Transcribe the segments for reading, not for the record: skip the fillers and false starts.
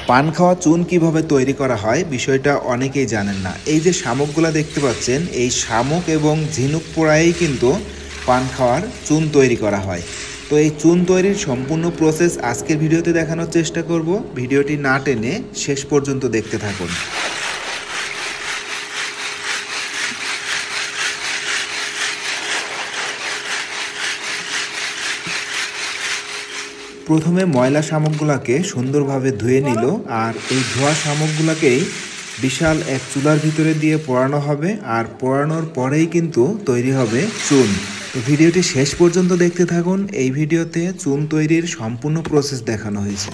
পান খাওয়া চুন কিভাবে তৈরি করা হয় বিষয়টা অনেকেই জানেন না। এই যে শামুকগুলো দেখতে পাচ্ছেন, এই শামুক এবং ঝিনুক পোড়াই কিন্তু পান খাওয়ার চুন তৈরি করা হয়। তো এই চুন তৈরির সম্পূর্ণ প্রসেস আজকের ভিডিওতে দেখানোর চেষ্টা করব। ভিডিওটি না টেনে শেষ পর্যন্ত দেখতে থাকুন। প্রথমে ময়লা শামুকগুলোকে সুন্দরভাবে ধুয়ে নিল, আর এই ধোয়া শামুকগুলোকেই বিশাল এক চুলার ভিতরে দিয়ে পোড়ানো হবে, আর পোড়ানোর পরেই কিন্তু তৈরি হবে চুন। তো ভিডিওটি শেষ পর্যন্ত দেখতে থাকুন। এই ভিডিওতে চুন তৈরির সম্পূর্ণ প্রসেস দেখানো হয়েছে।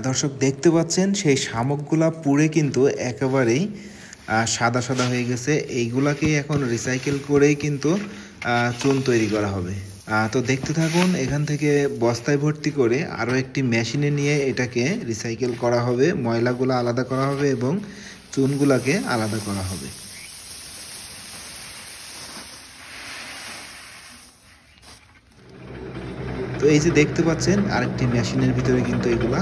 দর্শক দেখতে পাচ্ছেন সেই শামুকগুলা পুড়ে কিন্তু একেবারেই সাদা সাদা হয়ে গেছে। এইগুলাকেই এখন রিসাইকেল করেই কিন্তু চুন তৈরি করা হবে। তো দেখতে থাকুন। এখান থেকে বস্তায় ভর্তি করে আরও একটি মেশিনে নিয়ে এটাকে রিসাইকেল করা হবে, ময়লাগুলো আলাদা করা হবে এবং চুনগুলাকে আলাদা করা হবে। তো এই যে দেখতে পাচ্ছেন আরেকটি মেশিনের ভিতরে কিন্তু এগুলা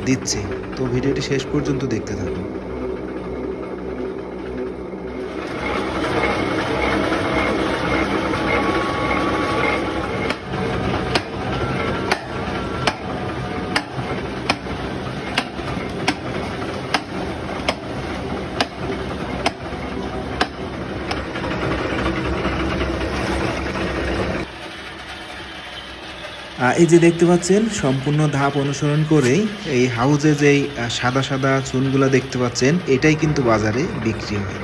দিচ্ছে। তো ভিডিওটি শেষ পর্যন্ত দেখতে থাকুন। এই যে দেখতে পাচ্ছেন সম্পূর্ণ ধাপ অনুসরণ করেই এই হাউজে যেই সাদা সাদা চুনগুলা দেখতে পাচ্ছেন, এটাই কিন্তু বাজারে বিক্রি হয়।